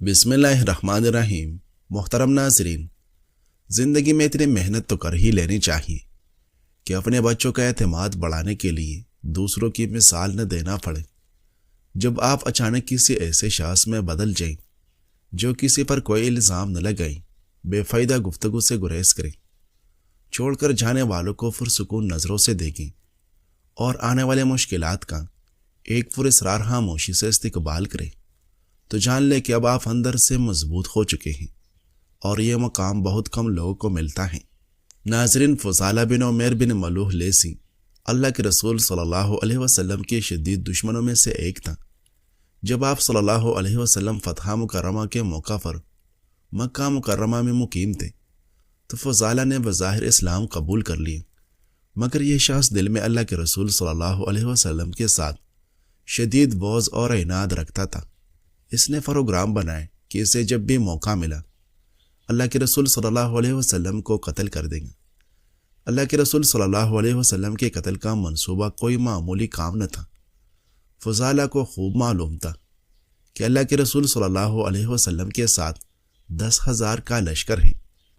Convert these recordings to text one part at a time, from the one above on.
بسم اللہ الرحمن الرحیم۔ محترم ناظرین، زندگی میں اتنی محنت تو کر ہی لینی چاہیے کہ اپنے بچوں کا اعتماد بڑھانے کے لیے دوسروں کی مثال نہ دینا پڑے۔ جب آپ اچانک کسی ایسے شخص میں بدل جائیں جو کسی پر کوئی الزام نہ لگائیں، بے فائدہ گفتگو سے گریز کریں، چھوڑ کر جانے والوں کو پرسکون نظروں سے دیکھیں اور آنے والے مشکلات کا ایک پراسرار خاموشی سے استقبال کریں، تو جان لے کہ اب آپ اندر سے مضبوط ہو چکے ہیں اور یہ مقام بہت کم لوگوں کو ملتا ہے۔ ناظرین، فضالہ بن عمیر بن ملوح لیسی اللہ کے رسول صلی اللہ علیہ وسلم کے شدید دشمنوں میں سے ایک تھا۔ جب آپ صلی اللہ علیہ وسلم فتح مکرمہ کے موقع پر مکہ مکرمہ میں مقیم تھے تو فضالہ نے بظاہر اسلام قبول کر لیا، مگر یہ شخص دل میں اللہ کے رسول صلی اللہ علیہ وسلم کے ساتھ شدید بغض اور عناد رکھتا تھا۔ اس نے پروگرام بنائے کہ اسے جب بھی موقع ملا اللہ کے رسول صلی اللہ علیہ وسلم کو قتل کر دیں گے۔ اللہ کے رسول صلی اللہ علیہ وسلم کے قتل کا منصوبہ کوئی معمولی کام نہ تھا۔ فضالہ کو خوب معلوم تھا کہ اللہ کے رسول صلی اللہ علیہ وسلم کے ساتھ 10,000 کا لشکر ہے۔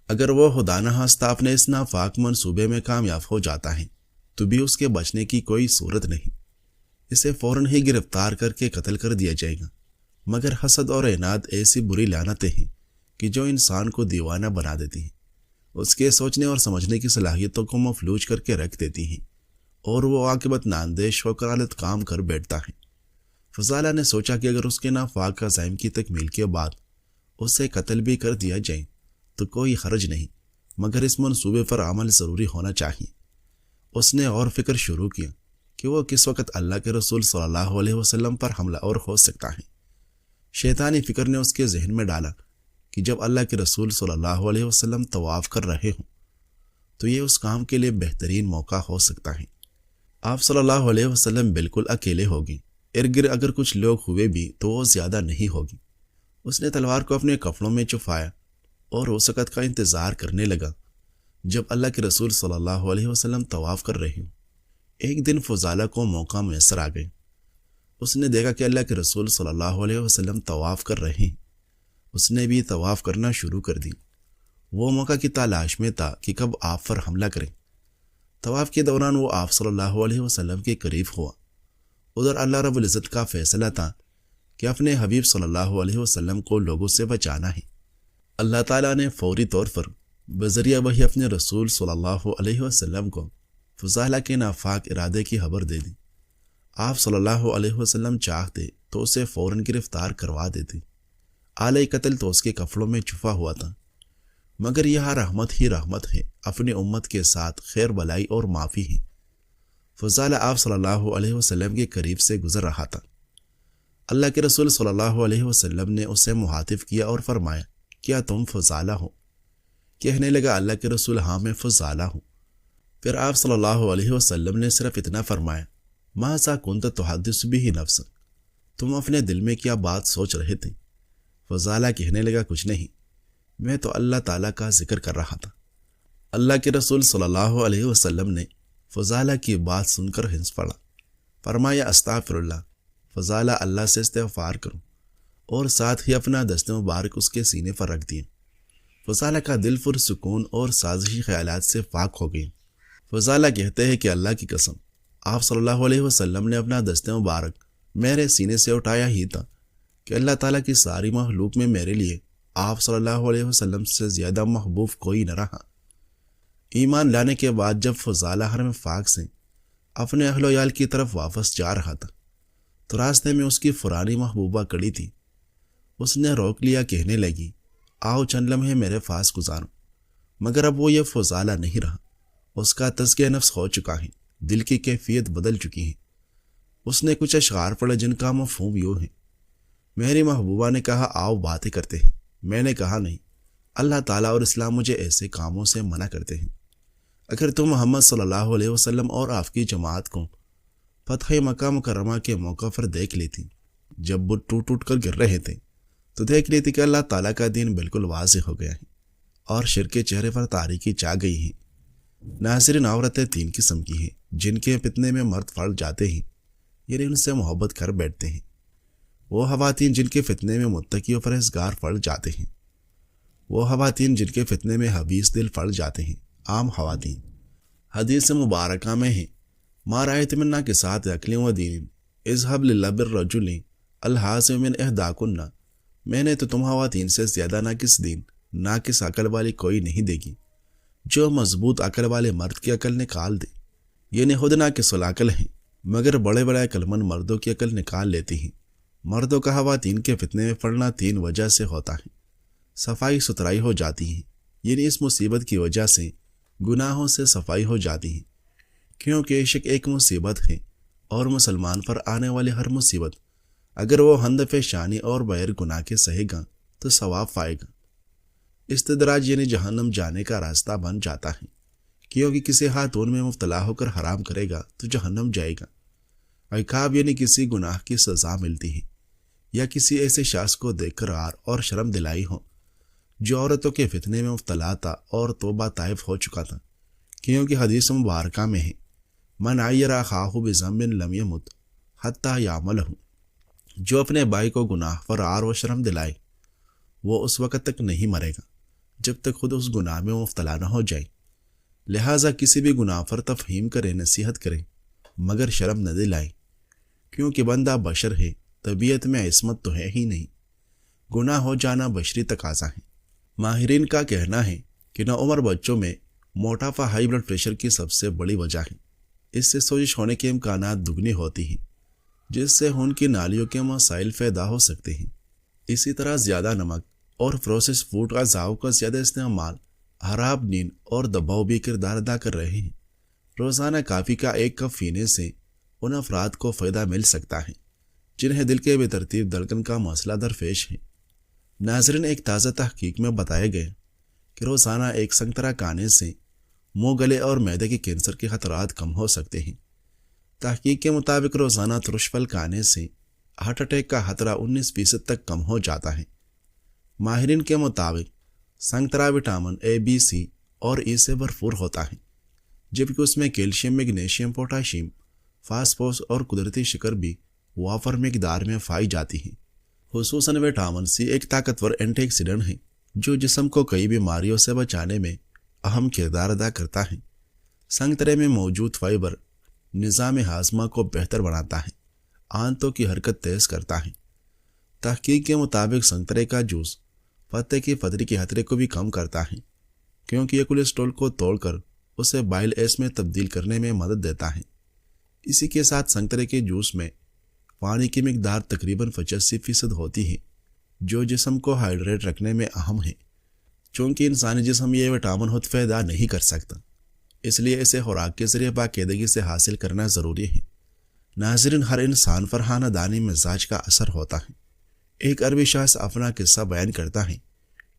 اگر وہ خدا نخواستہ اپنے اس ناپاک منصوبے میں کامیاب ہو جاتا ہے تو بھی اس کے بچنے کی کوئی صورت نہیں۔ اسے فوراً ہی گرفتار کر کے قتل کر دیا جائے گا، مگر حسد اور عناد ایسی بری لعنتیں ہیں کہ جو انسان کو دیوانہ بنا دیتی ہیں، اس کے سوچنے اور سمجھنے کی صلاحیتوں کو مفلوج کر کے رکھ دیتی ہیں اور وہ عاقبت ناندیش ہو کر غلط کام کر بیٹھتا ہے۔ فضالہ نے سوچا کہ اگر اس کے ناپاک عزائم کی تکمیل کے بعد اسے قتل بھی کر دیا جائے تو کوئی حرج نہیں، مگر اس منصوبے پر عمل ضروری ہونا چاہیے۔ اس نے اور فکر شروع کیا کہ وہ کس وقت اللہ کے رسول صلی اللہ علیہ وسلم پر حملہ اور ہو سکتا ہے۔ شیطانی فکر نے اس کے ذہن میں ڈالا کہ جب اللہ کے رسول صلی اللہ علیہ وسلم طواف کر رہے ہوں تو یہ اس کام کے لیے بہترین موقع ہو سکتا ہے۔ آپ صلی اللہ علیہ وسلم بالکل اکیلے ہوگی، ارد گرد اگر کچھ لوگ ہوئے بھی تو وہ زیادہ نہیں ہوگی۔ اس نے تلوار کو اپنے کفڑوں میں چھپایا اور اس وقت کا انتظار کرنے لگا جب اللہ کے رسول صلی اللہ علیہ وسلم طواف کر رہے ہوں۔ ایک دن فضالہ کو موقع میسر آ گئے۔ اس نے دیکھا کہ اللہ کے رسول صلی اللہ علیہ وسلم طواف کر رہے ہیں۔ اس نے بھی طواف کرنا شروع کر دی۔ وہ موقع کی تلاش میں تھا کہ کب آپ پر حملہ کریں۔ طواف کے دوران وہ آپ صلی اللہ علیہ وسلم کے قریب ہوا۔ ادھر اللہ رب العزت کا فیصلہ تھا کہ اپنے حبیب صلی اللہ علیہ وسلم کو لوگوں سے بچانا ہے۔ اللہ تعالیٰ نے فوری طور پر بذریعہ وحی اپنے رسول صلی اللہ علیہ وسلم کو فضالہ کے ناپاک ارادے کی خبر دے دی۔ آپ صلی اللہ علیہ وسلم چاہتے تو اسے فوراً گرفتار کروا دیتے۔ آلہ قتل تو اس کے کفڑوں میں چھپا ہوا تھا، مگر یہاں رحمت ہی رحمت ہے، اپنی امت کے ساتھ خیر بلائی اور معافی ہے۔ فضالہ آپ صلی اللہ علیہ وسلم کے قریب سے گزر رہا تھا۔ اللہ کے رسول صلی اللہ علیہ وسلم نے اسے مخاطب کیا اور فرمایا، کیا تم فضالہ ہو؟ کہنے لگا، اللہ کے رسول، ہاں میں فضالہ ہوں۔ پھر آپ صلی اللہ علیہ وسلم نے صرف اتنا فرمایا، ماذا کنت تحدث به نفسک، تم اپنے دل میں کیا بات سوچ رہے تھے؟ فضالہ کہنے لگا، کچھ نہیں، میں تو اللہ تعالیٰ کا ذکر کر رہا تھا۔ اللہ کے رسول صلی اللہ علیہ وسلم نے فضالہ کی بات سن کر ہنس پڑا، فرمایا، استغفر اللہ، فضالہ اللہ سے استغفار کرو، اور ساتھ ہی اپنا دست مبارک اس کے سینے پر رکھ دیا۔ فضالہ کا دل پرسکون اور سازشی خیالات سے پاک ہو گیا۔ فضالہ کہتے ہیں کہ اللہ کی قسم، آپ صلی اللہ علیہ وسلم نے اپنا دست مبارک میرے سینے سے اٹھایا ہی تھا کہ اللہ تعالیٰ کی ساری مخلوق میں میرے لیے آپ صلی اللہ علیہ وسلم سے زیادہ محبوب کوئی نہ رہا۔ ایمان لانے کے بعد جب فضالہ حرم پاک سے اپنے اہل و عیال کی طرف واپس جا رہا تھا تو راستے میں اس کی پرانی محبوبہ کڑی تھی۔ اس نے روک لیا، کہنے لگی، آؤ چند لمحے میرے پاس گزارو، مگر اب وہ یہ فضالہ نہیں رہا۔ اس کا تزکیہ نفس ہو چکا ہے، دل کی کیفیت بدل چکی ہے۔ اس نے کچھ اشعار پڑھے جن کا مفہوم یوں ہے، میری محبوبہ نے کہا، آؤ باتیں کرتے ہیں۔ میں نے کہا، نہیں، اللہ تعالیٰ اور اسلام مجھے ایسے کاموں سے منع کرتے ہیں۔ اگر تم محمد صلی اللہ علیہ وسلم اور آپ کی جماعت کو فتح مکہ مکرمہ کے موقع پر دیکھ لیتی جب بت ٹوٹ ٹوٹ کر گر رہے تھے تو دیکھ لیتی کہ اللہ تعالیٰ کا دین بالکل واضح ہو گیا ہے اور شرک کے چہرے پر تاریکی چھا گئی ہے۔ ناظرین، عورتیں 3 قسم کی ہیں جن کے فتنے میں مرد پڑ جاتے ہیں، یعنی ان سے محبت کر بیٹھتے ہیں۔ وہ خواتین جن کے فتنے میں متقی و پرہیزگار پڑ جاتے ہیں، وہ خواتین جن کے فتنے میں حبیث دل پڑ جاتے ہیں، عام خواتین۔ حدیث مبارکہ میں ہے، ما رأیت من ناقصات عقل و دین اذهب للب الرجل الحاظم من احداکن، میں نے تو تم خواتین سے زیادہ ناقص دین، ناقص عقل والی کوئی نہیں دیکھی جو مضبوط عقل والے مرد کی عقل نکال دے۔ یعنی خود ناقص العقل ہیں مگر بڑے بڑے عقل مند مردوں کی عقل نکال لیتی ہیں۔ مردوں کا خواتین کے فتنے میں پڑنا 3 وجہ سے ہوتا ہے۔ صفائی ستھرائی ہو جاتی ہے، یعنی اس مصیبت کی وجہ سے گناہوں سے صفائی ہو جاتی ہے، کیونکہ عشق ایک مصیبت ہے اور مسلمان پر آنے والی ہر مصیبت اگر وہ ہندف شانی اور بغیر گناہ کے سہے گا تو ثواب پائے گا۔ استدراج یعنی جہنم جانے کا راستہ بن جاتا ہے، کیونکہ کسی خاتون میں مبتلا ہو کر حرام کرے گا تو جہنم جائے گا۔ عقاب یعنی کسی گناہ کی سزا ملتی ہے، یا کسی ایسے شخص کو دیکھ کر عار اور شرم دلائی ہو جو عورتوں کے فتنے میں مبتلا تھا اور توبہ طائف ہو چکا تھا، کیونکہ حدیث مبارکہ میں ہے، من عیر اخاہ بذنب لم یمت حتی یعملہ، جو اپنے بھائی کو گناہ پر عار و شرم دلائے وہ اس وقت تک نہیں مرے گا جب تک خود اس گناہ میں مبتلا نہ ہو جائے۔ لہٰذا کسی بھی گناہ پر تفہیم کرے، نصیحت کرے، مگر شرم نہ دلائے، کیونکہ بندہ بشر ہے، طبیعت میں عصمت تو ہے ہی نہیں، گناہ ہو جانا بشری تقاضا ہے۔ ماہرین کا کہنا ہے کہ نوعمر بچوں میں موٹاپا ہائی بلڈ پریشر کی سب سے بڑی وجہ ہے۔ اس سے سوزش ہونے کے امکانات دگنی ہوتی ہیں، جس سے خون کی نالیوں کے مسائل پیدا ہو سکتے ہیں۔ اسی طرح زیادہ نمک اور پروسیس فوڈ غذاؤں کا زیادہ استعمال، خراب نیند اور دباؤ بھی کردار ادا کر رہے ہیں۔ روزانہ کافی کا 1 کپ پینے سے ان افراد کو فائدہ مل سکتا ہے جنہیں دل کے بے ترتیب دھڑکن کا مسئلہ درپیش ہے۔ ناظرین، ایک تازہ تحقیق میں بتایا گیا کہ روزانہ 1 سنگترا کھانے سے منہ، گلے اور معدے کے کینسر کے خطرات کم ہو سکتے ہیں۔ تحقیق کے مطابق روزانہ ترش پھل کھانے سے ہارٹ اٹیک کا خطرہ 19% تک کم ہو جاتا ہے۔ ماہرین کے مطابق سنگترا وٹامن اے، بی، سی اور ای سے بھرپور ہوتا ہے، جبکہ اس میں کیلشیم، میگنیشیم، پوٹاشیم، فاسفورس اور قدرتی شکر بھی وافر مقدار میں پائی جاتی ہیں۔ خصوصاً وٹامن سی ایک طاقتور اینٹی آکسیڈنٹ ہے جو جسم کو کئی بیماریوں سے بچانے میں اہم کردار ادا کرتا ہے۔ سنگترے میں موجود فائبر نظام ہاضمہ کو بہتر بناتا ہے، آنتوں کی حرکت تیز کرتا ہے۔ تحقیق کے مطابق سنگترے کا جوس پتے کی پتھری کے خطرے کو بھی کم کرتا ہے، کیونکہ یہ کولیسٹرول کو توڑ کر اسے بائل ایس میں تبدیل کرنے میں مدد دیتا ہے۔ اسی کے ساتھ سنگترے کے جوس میں پانی کی مقدار تقریباً 85% ہوتی ہے، جو جسم کو ہائیڈریٹ رکھنے میں اہم ہے۔ چونکہ انسانی جسم یہ وٹامن خود پیدا نہیں کر سکتا، اس لیے اسے خوراک کے ذریعے باقاعدگی سے حاصل کرنا ضروری ہے۔ ناظرین، ہر انسان پر خاندانی مزاج کا اثر ہوتا ہے۔ ایک عربی شخص اپنا قصہ بیان کرتا ہے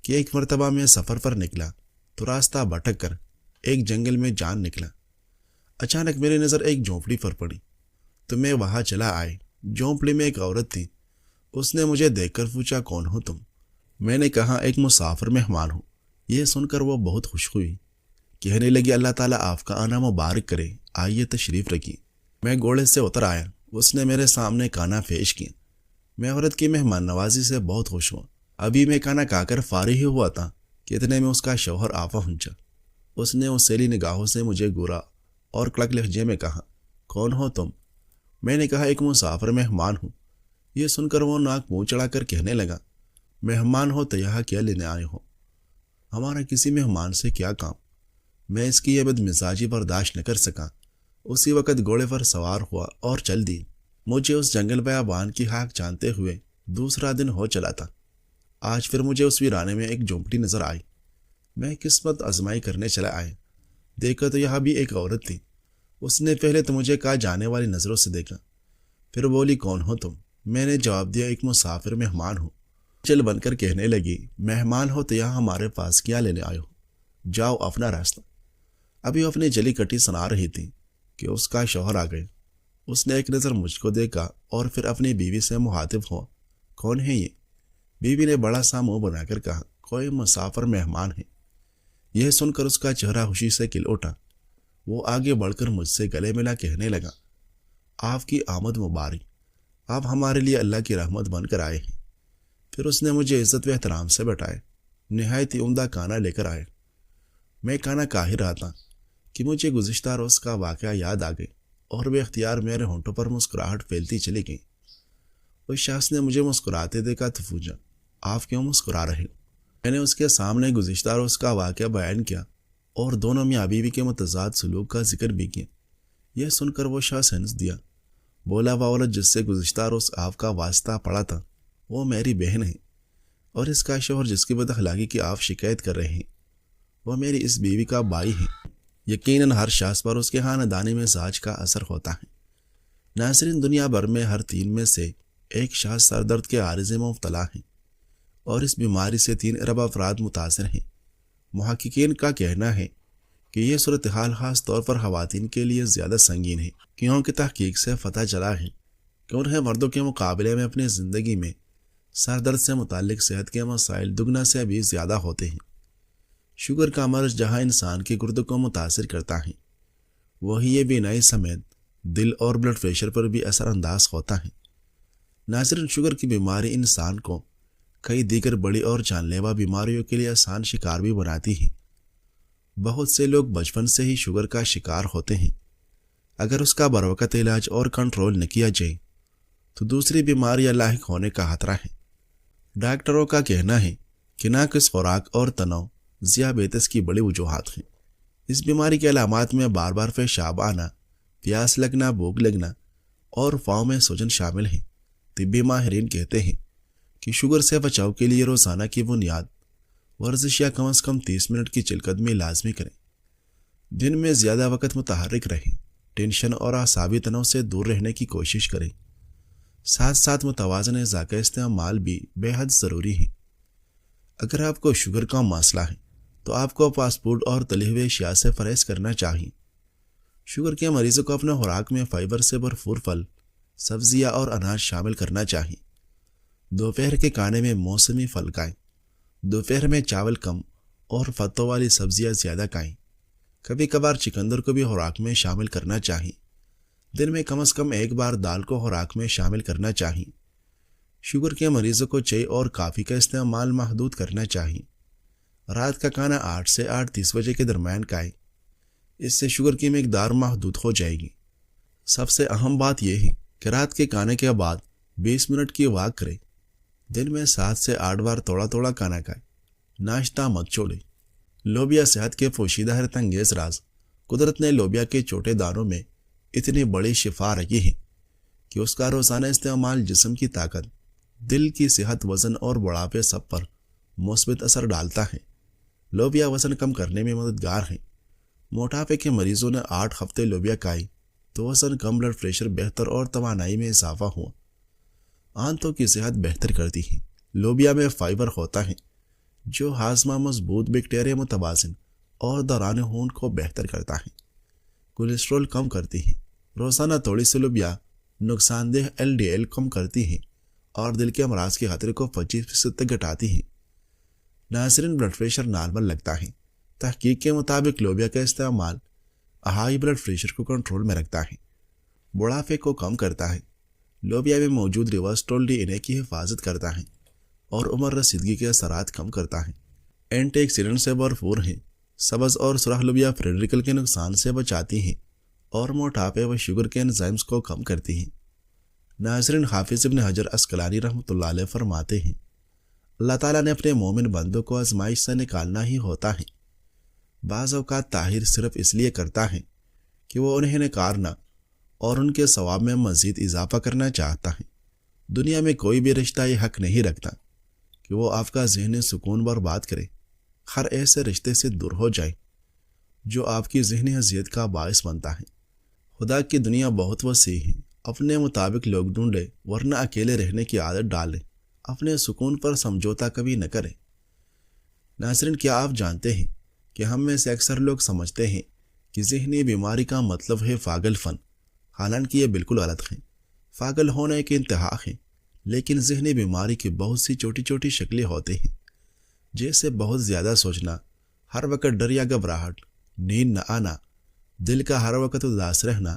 کہ ایک مرتبہ میں سفر پر نکلا تو راستہ بھٹک کر ایک جنگل میں جان نکلا۔ اچانک میری نظر ایک جھونپڑی پر پڑی تو میں وہاں چلا آئے۔ جھونپڑی میں ایک عورت تھی۔ اس نے مجھے دیکھ کر پوچھا، کون ہو تم؟ میں نے کہا، ایک مسافر مہمان ہوں۔ یہ سن کر وہ بہت خوش ہوئی، کہنے لگی، اللہ تعالیٰ آپ کا آنا مبارک کرے، آئیے تشریف رکھیے۔ میں گھوڑے سے اتر آیا، اس نے میرے سامنے کھانا پیش کیا۔ میں عورت کی مہمان نوازی سے بہت خوش ہوا۔ ابھی میں کھانا کھا کر فارغ ہی ہوا تھا کہ اتنے میں اس کا شوہر آ پہنچا۔ اس نے اسیلی نگاہوں سے مجھے گورا اور کڑک لہجے میں کہا، کون ہو تم؟ میں نے کہا، ایک مسافر مہمان ہوں۔ یہ سن کر وہ ناک منہ چڑھا کر کہنے لگا، مہمان ہو تو یہاں کیا لینے آئے ہو؟ ہمارا کسی مہمان سے کیا کام؟ میں اس کی یہ بد مزاجی برداشت نہ کر سکا۔ اسی وقت گھوڑے پر سوار ہوا اور چل دی۔ مجھے اس جنگل بیابان کی خاک جانتے ہوئے دوسرا دن ہو چلا تھا۔ آج پھر مجھے اس ویرانے میں ایک جھونپڑی نظر آئی۔ میں قسمت آزمائی کرنے چلا آیا۔ دیکھا تو یہاں بھی ایک عورت تھی۔ اس نے پہلے تو مجھے کہا جانے والی نظروں سے دیکھا، پھر بولی، کون ہو تم؟ میں نے جواب دیا، ایک مسافر مہمان ہوں۔ چل بن کر کہنے لگی، مہمان ہو تو یہاں ہمارے پاس کیا لینے آئے ہو؟ جاؤ اپنا راستہ۔ ابھی وہ اپنی جلی کٹی سنا رہی تھی کہ اس کا شوہر آ گئے۔ اس نے ایک نظر مجھ کو دیکھا اور پھر اپنی بیوی سے مخاطب ہوا، کون ہے یہ؟ بیوی نے بڑا سا منہ بنا کر کہا، کوئی مسافر مہمان ہے۔ یہ سن کر اس کا چہرہ خوشی سے کھل اٹھا۔ وہ آگے بڑھ کر مجھ سے گلے ملا کہنے لگا، آپ کی آمد مبارک، آپ ہمارے لیے اللہ کی رحمت بن کر آئے ہیں۔ پھر اس نے مجھے عزت و احترام سے بٹھائے، نہایت ہی عمدہ کھانا لے کر آئے۔ میں کھانا کھا ہی رہا تھا کہ مجھے گزشتہ روز کا واقعہ یاد آ گئی اور بے اختیار میرے ہونٹوں پر مسکراہٹ پھیلتی چلی گئی۔ اس شخص نے مجھے مسکراتے دیکھا تو پوچھا، آپ کیوں مسکرا رہے ہو؟ میں نے اس کے سامنے گزشتہ روز کا واقعہ بیان کیا اور دونوں میاں بیوی کے متضاد سلوک کا ذکر بھی کیا۔ یہ سن کر وہ شخص ہنس دیا، بولا، وہ عورت جس سے گزشتہ روز آپ کا واسطہ پڑا تھا وہ میری بہن ہے، اور اس کا شوہر جس کی بد اخلاقی کی آپ شکایت کر رہے ہیں وہ میری اس بیوی کا بھائی ہے۔ یقیناً ہر شخص پر اس کے خاندانی مزاج کا اثر ہوتا ہے۔ ناظرین، دنیا بھر میں ہر 3 میں سے ایک شخص سر درد کے عارضے میں مبتلا ہے، اور اس بیماری سے 3 ارب افراد متاثر ہیں۔ محققین کا کہنا ہے کہ یہ صورتحال خاص طور پر خواتین کے لیے زیادہ سنگین ہے، کیونکہ تحقیق سے پتہ چلا ہے کہ انہیں مردوں کے مقابلے میں اپنی زندگی میں سر درد سے متعلق صحت کے مسائل دگنا سے بھی زیادہ ہوتے ہیں۔ شوگر کا مرض جہاں انسان کے گردوں کو متاثر کرتا ہے، وہی یہ بینائی سمیت دل اور بلڈ پریشر پر بھی اثر انداز ہوتا ہے۔ ناظرین، شوگر کی بیماری انسان کو کئی دیگر بڑی اور جان لیوا بیماریوں کے لیے آسان شکار بھی بناتی ہے۔ بہت سے لوگ بچپن سے ہی شوگر کا شکار ہوتے ہیں۔ اگر اس کا بروقت علاج اور کنٹرول نہ کیا جائے تو دوسری بیماریاں لاحق ہونے کا خطرہ ہے۔ ڈاکٹروں کا کہنا ہے کہ ناقص خوراک اور تناؤ ذیابیطس کی بڑی وجوہات ہیں۔ اس بیماری کے علامات میں بار بار پیشاب آنا، پیاس لگنا، بھوک لگنا اور پاؤں میں سوجن شامل ہیں۔ طبی ماہرین کہتے ہیں کہ شوگر سے بچاؤ کے لیے روزانہ کی بنیاد ورزش یا کم از کم 30 منٹ کی چل قدمی لازمی کریں۔ دن میں زیادہ وقت متحرک رہیں، ٹینشن اور اعصابی تناؤ سے دور رہنے کی کوشش کریں۔ ساتھ ساتھ متوازن غذا کا استعمال بھی بے حد ضروری ہے۔ اگر آپ کو شوگر کا مسئلہ ہے تو آپ کو فاسٹ فوڈ اور تلی ہوئی اشیاء سے پرہیز کرنا چاہیے۔ شوگر کے مریضوں کو اپنے خوراک میں فائبر سے بھرپور پھل، سبزیاں اور اناج شامل کرنا چاہیے۔ دوپہر کے کھانے میں موسمی پھل کھائیں۔ دوپہر میں چاول کم اور پتوں والی سبزیاں زیادہ کھائیں۔ کبھی کبھار چکندر کو بھی خوراک میں شامل کرنا چاہیے۔ دن میں کم از کم ایک بار دال کو خوراک میں شامل کرنا چاہیے۔ شوگر کے مریضوں کو چائے اور کافی کا استعمال محدود کرنا چاہیے۔ رات کا کھانا 8 سے 8:30 بجے کے درمیان کھائیں۔ اس سے شوگر کی مقدار محدود ہو جائے گی۔ سب سے اہم بات یہ ہے کہ رات کے کھانے کے بعد 20 منٹ کی واک کریں۔ دن میں 7 سے 8 بار تھوڑا تھوڑا کھانا کھائیں۔ ناشتہ مت چھوڑیں۔ لوبیا صحت کے پوشیدہ حیرت انگیز راز۔ قدرت نے لوبیا کے چھوٹے دانوں میں اتنی بڑی شفا رکھی ہے کہ اس کا روزانہ استعمال جسم کی طاقت، دل کی صحت، وزن اور بڑھاپے سب پر مثبت اثر ڈالتا ہے۔ لوبیا وزن کم کرنے میں مددگار ہے۔ موٹاپے کے مریضوں نے 8 ہفتے لوبیا کھائی تو وزن کم، بلڈ پریشر بہتر اور توانائی میں اضافہ ہوا۔ آنتوں کی صحت بہتر کرتی ہے۔ لوبیا میں فائبر ہوتا ہے جو ہاضمہ مضبوط، بیکٹیریا متوازن اور دوران خون کو بہتر کرتا ہے۔ کولیسٹرول کم کرتی ہے۔ روزانہ تھوڑی سی لوبیا نقصان دہ LDL کم کرتی ہے اور دل کے امراض کے خطرے کو 25% تک گھٹاتی ہے۔ ناظرین، بلڈ پریشر نارمل لگتا ہے۔ تحقیق کے مطابق لوبیا کا استعمال ہائی بلڈ پریشر کو کنٹرول میں رکھتا ہے، بڑھاپے کو کم کرتا ہے۔ لوبیا میں موجود ریورسٹول DNA کی حفاظت کرتا ہے اور عمر رسیدگی کے اثرات کم کرتا ہے۔ اینٹی آکسیڈنٹ سے بھرپور ہیں۔ سبز اور سرخ لوبیا فری ریڈیکل کے نقصان سے بچاتی ہیں اور موٹاپے و شوگر کے انزائمز کو کم کرتی ہیں۔ ناظرین، حافظ ابن حجر عسقلانی رحمۃ اللہ علیہ فرماتے ہیں، اللہ تعالیٰ نے اپنے مومن بندوں کو آزمائش سے نکالنا ہی ہوتا ہے۔ بعض اوقات طاہر صرف اس لیے کرتا ہے کہ وہ انہیں نکارنا اور ان کے ثواب میں مزید اضافہ کرنا چاہتا ہے۔ دنیا میں کوئی بھی رشتہ یہ حق نہیں رکھتا کہ وہ آپ کا ذہنی سکون برباد کرے۔ ہر ایسے رشتے سے دور ہو جائے جو آپ کی ذہنی اذیت کا باعث بنتا ہے۔ خدا کی دنیا بہت وسیع ہے۔ اپنے مطابق لوگ ڈھونڈے، ورنہ اکیلے رہنے کی عادت ڈالیں۔ اپنے سکون پر سمجھوتا کبھی نہ کریں۔ ناظرین، کیا آپ جانتے ہیں کہ ہم میں سے اکثر لوگ سمجھتے ہیں کہ ذہنی بیماری کا مطلب ہے پاگل فن، حالانکہ یہ بالکل غلط ہے۔ پاگل ہونا ایک انتہا ہے، لیکن ذہنی بیماری کی بہت سی چھوٹی چھوٹی شکلیں ہوتی ہیں، جیسے بہت زیادہ سوچنا، ہر وقت ڈر یا گھبراہٹ، نیند نہ آنا، دل کا ہر وقت اداس رہنا،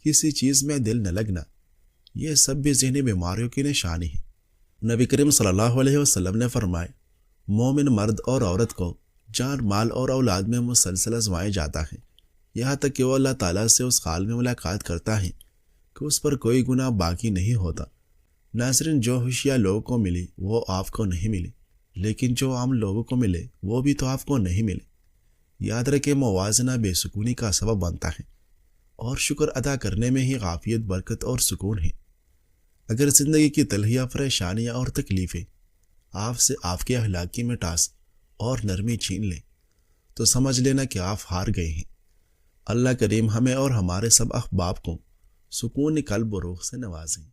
کسی چیز میں دل نہ لگنا، یہ سب بھی ذہنی بیماریوں کی نشانی ہے۔ نبی کریم صلی اللہ علیہ وسلم نے فرمایا، مومن مرد اور عورت کو جان، مال اور اولاد میں مسلسل آزمایا جاتا ہے، یہاں تک کہ وہ اللہ تعالیٰ سے اس حال میں ملاقات کرتا ہے کہ اس پر کوئی گناہ باقی نہیں ہوتا۔ ناظرین، جو خوشیاں لوگوں کو ملی وہ آپ کو نہیں ملی، لیکن جو عام لوگوں کو ملے وہ بھی تو آپ کو نہیں ملے۔ یاد رکھیں، موازنہ بے سکونی کا سبب بنتا ہے، اور شکر ادا کرنے میں ہی عافیت، برکت اور سکون ہے۔ اگر زندگی کی تلخیاں، پریشانیاں اور تکلیفیں آپ سے آپ کے اخلاقی مٹاس اور نرمی چھین لیں تو سمجھ لینا کہ آپ ہار گئے ہیں۔ اللہ کریم ہمیں اور ہمارے سب احباب کو سکون قلب و روح سے نوازیں۔